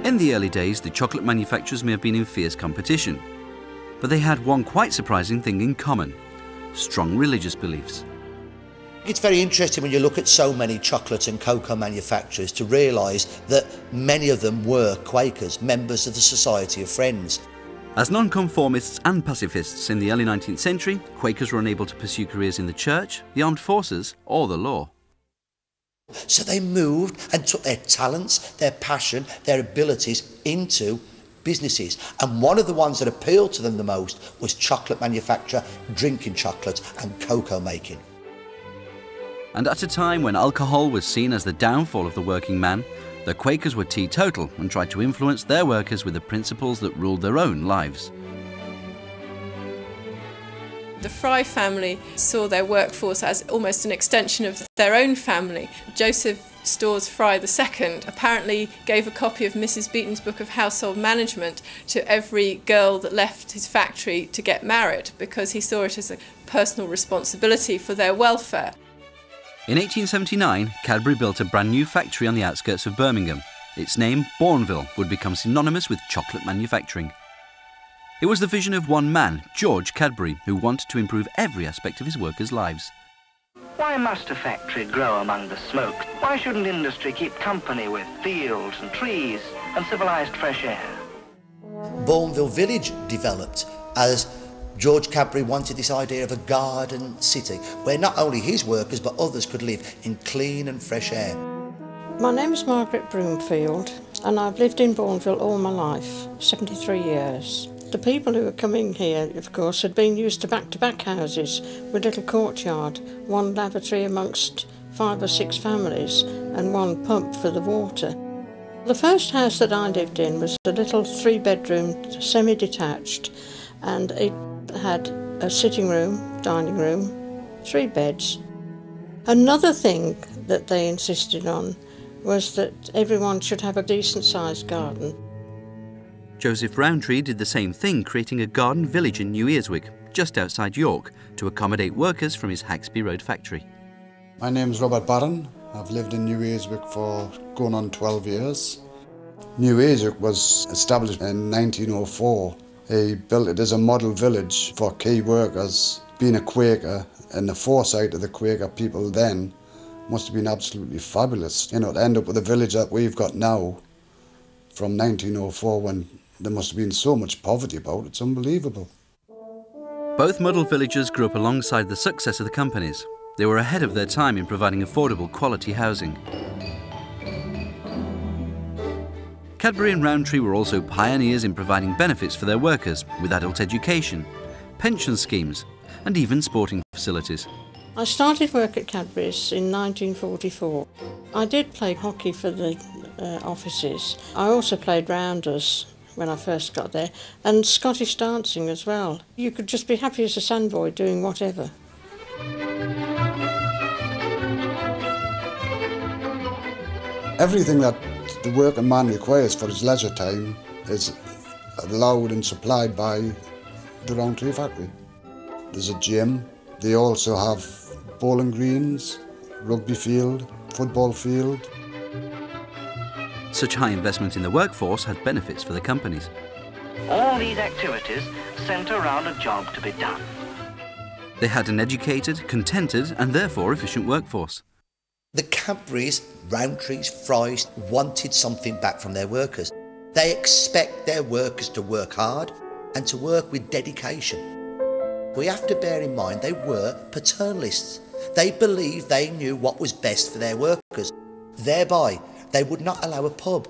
In the early days, the chocolate manufacturers may have been in fierce competition, but they had one quite surprising thing in common: strong religious beliefs. It's very interesting when you look at so many chocolate and cocoa manufacturers to realise that many of them were Quakers, members of the Society of Friends. As nonconformists and pacifists in the early 19th century, Quakers were unable to pursue careers in the church, the armed forces or the law. So they moved and took their talents, their passion, their abilities into businesses. And one of the ones that appealed to them the most was chocolate manufacture, drinking chocolate and cocoa making. And at a time when alcohol was seen as the downfall of the working man, the Quakers were teetotal and tried to influence their workers with the principles that ruled their own lives. The Fry family saw their workforce as almost an extension of their own family. Joseph Storrs Fry II apparently gave a copy of Mrs. Beeton's Book of Household Management to every girl that left his factory to get married, because he saw it as a personal responsibility for their welfare. In 1879, Cadbury built a brand new factory on the outskirts of Birmingham. Its name, Bournville, would become synonymous with chocolate manufacturing. It was the vision of one man, George Cadbury, who wanted to improve every aspect of his workers' lives. Why must a factory grow among the smoke? Why shouldn't industry keep company with fields and trees and civilised fresh air? Bournville Village developed as George Cadbury wanted this idea of a garden city where not only his workers but others could live in clean and fresh air. My name is Margaret Broomfield and I've lived in Bournville all my life, 73 years. The people who were coming here, of course, had been used to back-to-back houses with little courtyard, one lavatory amongst 5 or 6 families and one pump for the water. The first house that I lived in was a little 3-bedroom, semi-detached, and it had a sitting room, dining room, 3 beds. Another thing that they insisted on was that everyone should have a decent-sized garden. Joseph Rowntree did the same thing, creating a garden village in New Earswick, just outside York, to accommodate workers from his Haxby Road factory. My name's Robert Barron. I've lived in New Earswick for going on 12 years. New Earswick was established in 1904. He built it as a model village for key workers. Being a Quaker, and the foresight of the Quaker people then must have been absolutely fabulous. You know, to end up with a village that we've got now from 1904, when there must have been so much poverty about it, it's unbelievable. Both model villages grew up alongside the success of the companies. They were ahead of their time in providing affordable, quality housing. Cadbury and Rowntree were also pioneers in providing benefits for their workers, with adult education, pension schemes, and even sporting facilities. I started work at Cadbury's in 1944. I did play hockey for the offices. I also played rounders when I first got there, and Scottish dancing as well. You could just be happy as a sandboy doing whatever. Everything that the working man requires for his leisure time is allowed and supplied by the Rowntree factory. There's a gym. They also have bowling greens, rugby field, football field. Such high investment in the workforce had benefits for the companies. All these activities centre around a job to be done. They had an educated, contented and therefore efficient workforce. The Cadburys, Rowntrees, Frys wanted something back from their workers. They expect their workers to work hard and to work with dedication. We have to bear in mind they were paternalists. They believed they knew what was best for their workers. Thereby, they would not allow a pub.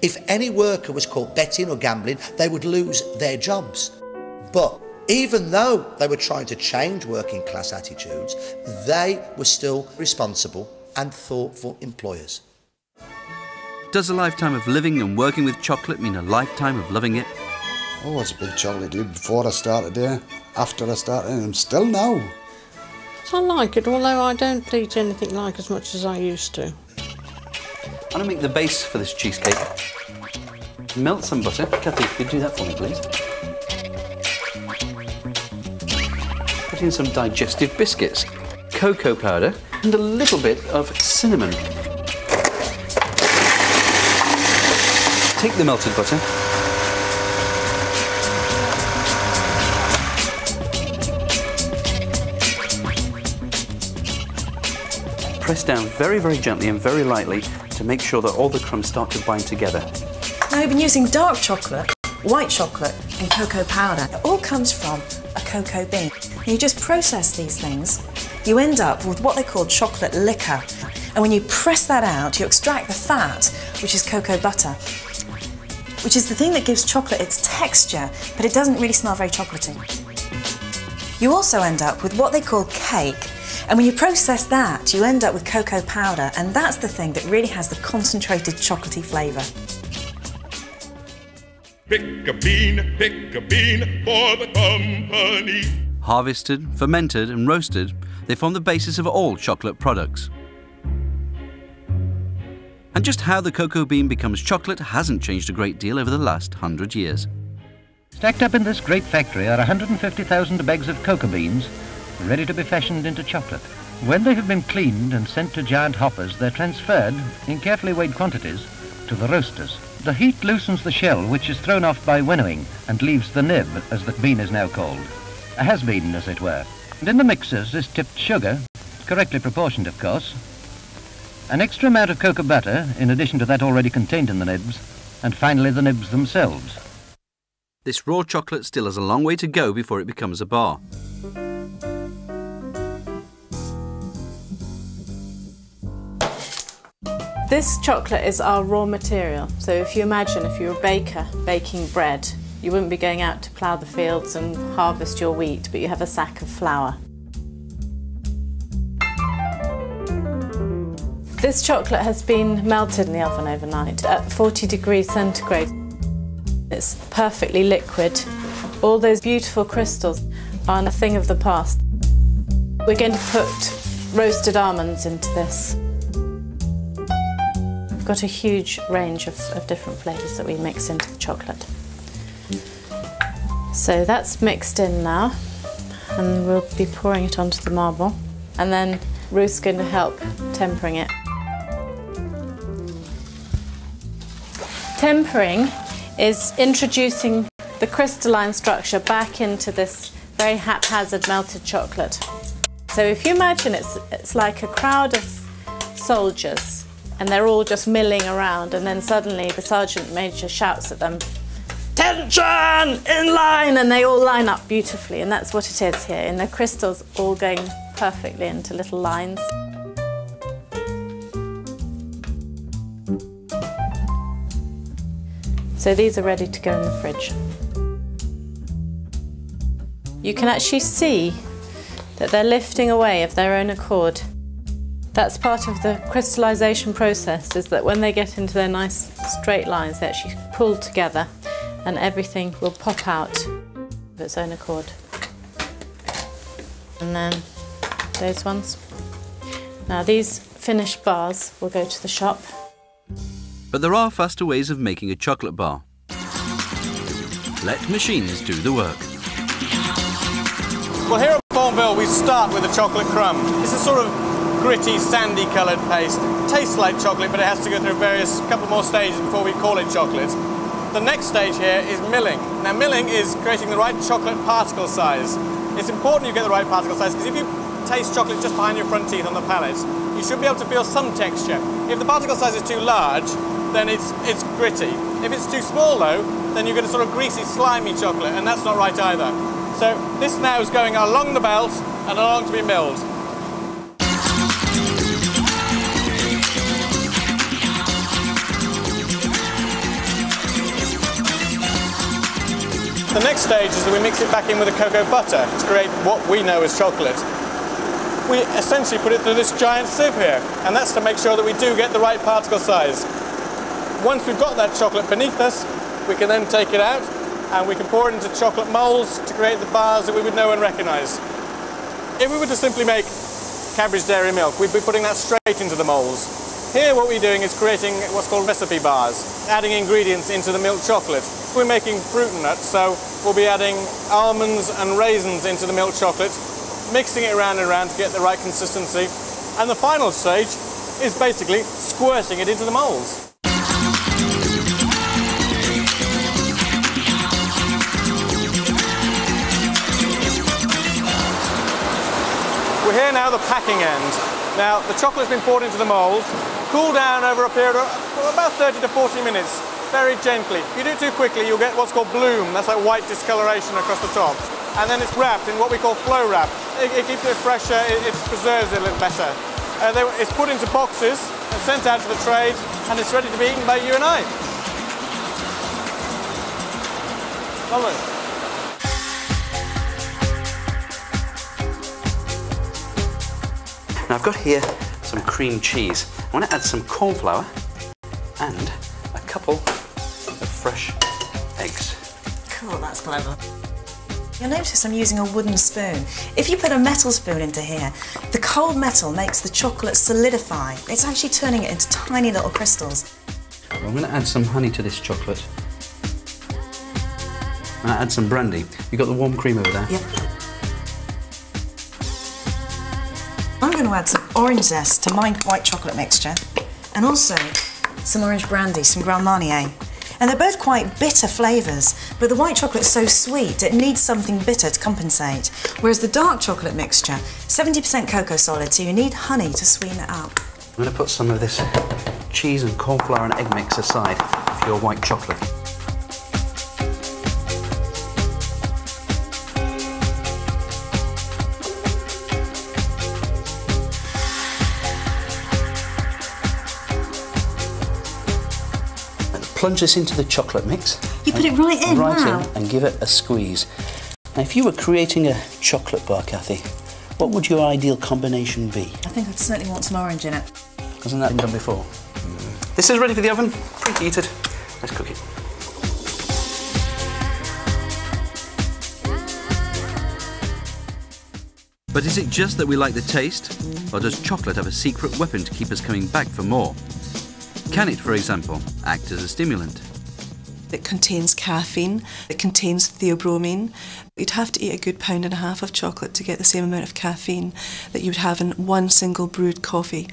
If any worker was caught betting or gambling, they would lose their jobs. But even though they were trying to change working class attitudes, they were still responsible and thoughtful employers. Does a lifetime of living and working with chocolate mean a lifetime of loving it? Oh, I was a big chocolate dude before I started there, after I started, and I'm still now. I like it, although I don't eat anything like as much as I used to. I'm going to make the base for this cheesecake. Melt some butter. Kathy, could you do that for me, please? Put in some digestive biscuits, cocoa powder, and a little bit of cinnamon. Take the melted butter. Press down very, very gently and very lightly to make sure that all the crumbs start to bind together. Now, we've been using dark chocolate, white chocolate and cocoa powder. It all comes from a cocoa bean. And you just process these things, you end up with what they call chocolate liquor. And when you press that out, you extract the fat, which is cocoa butter, which is the thing that gives chocolate its texture, but it doesn't really smell very chocolatey. You also end up with what they call cake. And when you process that, you end up with cocoa powder, and that's the thing that really has the concentrated chocolatey flavour. Pick a bean for the company. Harvested, fermented and roasted, they form the basis of all chocolate products. And just how the cocoa bean becomes chocolate hasn't changed a great deal over the last 100 years. Stacked up in this great factory are 150,000 bags of cocoa beans, ready to be fashioned into chocolate. When they have been cleaned and sent to giant hoppers, they're transferred, in carefully weighed quantities, to the roasters. The heat loosens the shell, which is thrown off by winnowing, and leaves the nib, as the bean is now called. A has-been, as it were. And in the mixers is tipped sugar, correctly proportioned, of course, an extra amount of cocoa butter, in addition to that already contained in the nibs, and finally the nibs themselves. This raw chocolate still has a long way to go before it becomes a bar. This chocolate is our raw material. So if you imagine if you're a baker baking bread, you wouldn't be going out to plough the fields and harvest your wheat, but you have a sack of flour. This chocolate has been melted in the oven overnight at 40 degrees centigrade. It's perfectly liquid. All those beautiful crystals are a thing of the past. We're going to put roasted almonds into this. We've got a huge range of different flavours that we mix into the chocolate. So that's mixed in now, and we'll be pouring it onto the marble. And then Ruth's going to help tempering it. Tempering is introducing the crystalline structure back into this very haphazard melted chocolate. So if you imagine it's like a crowd of soldiers and they're all just milling around, and then suddenly the sergeant major shouts at them, "Attention! In line!" and they all line up beautifully, and that's what it is here, and the crystals all going perfectly into little lines. So these are ready to go in the fridge. You can actually see that they're lifting away of their own accord. That's part of the crystallization process, is that when they get into their nice straight lines, they actually pull together and everything will pop out of its own accord. And then those ones. Now these finished bars will go to the shop. But there are faster ways of making a chocolate bar. Let machines do the work. Well, here at Bournville we start with a chocolate crumb. It's a sort of gritty, sandy coloured paste. Tastes like chocolate, but it has to go through couple more stages before we call it chocolate. The next stage here is milling. Now milling is creating the right chocolate particle size. It's important you get the right particle size, because if you taste chocolate just behind your front teeth on the palate, you should be able to feel some texture. If the particle size is too large, then it's gritty. If it's too small though, then you get a sort of greasy, slimy chocolate, and that's not right either. So this now is going along the belt and along to be milled. The next stage is that we mix it back in with the cocoa butter to create what we know as chocolate. We essentially put it through this giant sieve here, and that's to make sure that we do get the right particle size. Once we've got that chocolate beneath us, we can then take it out and we can pour it into chocolate moulds to create the bars that we would know and recognise. If we were to simply make Cadbury's Dairy Milk, we'd be putting that straight into the moulds. Here what we're doing is creating what's called recipe bars, adding ingredients into the milk chocolate. We're making fruit and nuts, so we'll be adding almonds and raisins into the milk chocolate, mixing it around and around to get the right consistency. And the final stage is basically squirting it into the moulds. here now, the packing end. Now, the chocolate's been poured into the mould, cool down over a period of about 30 to 40 minutes, very gently. If you do it too quickly, you'll get what's called bloom. That's like white discoloration across the top. And then it's wrapped in what we call flow wrap. It keeps it fresher, it preserves it a little better. It's put into boxes and sent out to the trade, and it's ready to be eaten by you and I. Lovely. Now I've got here some cream cheese. I want to add some corn flour and a couple of fresh eggs. Cool, that's clever. You'll notice I'm using a wooden spoon. If you put a metal spoon into here, the cold metal makes the chocolate solidify. It's actually turning it into tiny little crystals. I'm going to add some honey to this chocolate. And add some brandy. You got the warm cream over there? Yep. I'm going to add some orange zest to my white chocolate mixture, and also some orange brandy, some Grand Marnier. And they're both quite bitter flavours, but the white chocolate's so sweet it needs something bitter to compensate. Whereas the dark chocolate mixture, 70% cocoa solid, so you need honey to sweeten it up. I'm going to put some of this cheese and corn flour and egg mix aside for your white chocolate. Plunge this into the chocolate mix. You put it right in, wow. And give it a squeeze. Now, if you were creating a chocolate bar, Kathy, what would your ideal combination be? I think I'd certainly want some orange in it. Hasn't that been done before? This is ready for the oven, preheated. Let's cook it. But is it just that we like the taste, or does chocolate have a secret weapon to keep us coming back for more? Can it, for example, act as a stimulant? It contains caffeine, it contains theobromine. You'd have to eat a good £1.5 pounds of chocolate to get the same amount of caffeine that you would have in one single brewed coffee.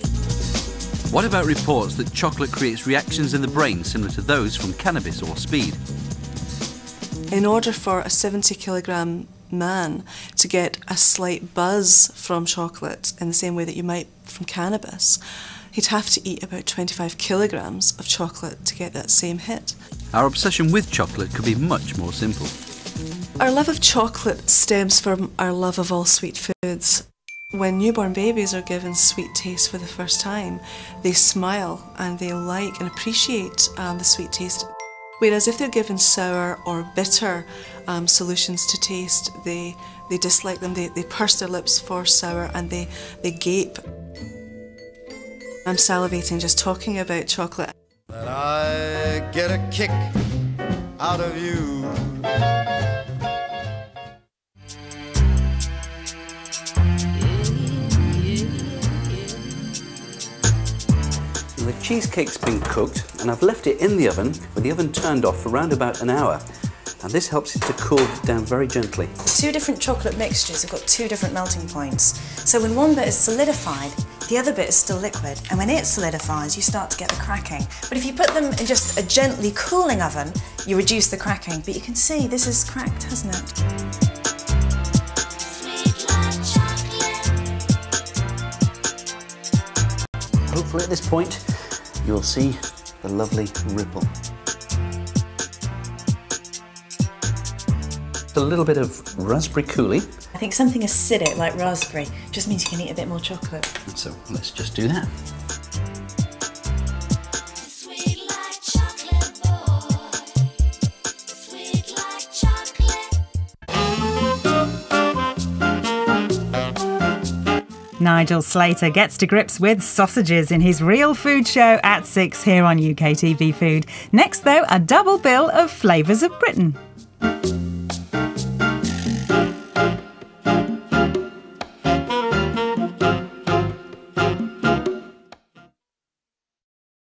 What about reports that chocolate creates reactions in the brain similar to those from cannabis or speed? In order for a 70-kilogram man to get a slight buzz from chocolate in the same way that you might from cannabis, he'd have to eat about 25 kilograms of chocolate to get that same hit. Our obsession with chocolate could be much more simple. Our love of chocolate stems from our love of all sweet foods. When newborn babies are given sweet taste for the first time, they smile and they like and appreciate the sweet taste. Whereas if they're given sour or bitter solutions to taste, they dislike them, they purse their lips for sour and they gape. I'm salivating just talking about chocolate. That I get a kick out of you. The cheesecake's been cooked and I've left it in the oven with the oven turned off for around about an hour. And this helps it to cool down very gently. Two different chocolate mixtures have got two different melting points. So when one bit is solidified, the other bit is still liquid. And when it solidifies, you start to get the cracking. But if you put them in just a gently cooling oven, you reduce the cracking. But you can see this is cracked, hasn't it? Hopefully at this point, you'll see the lovely ripple. A little bit of raspberry coulis. I think something acidic like raspberry just means you can eat a bit more chocolate. So let's just do that. Nigel Slater gets to grips with sausages in his Real Food Show at 6 here on UKTV Food. Next, though, a double bill of Flavours of Britain.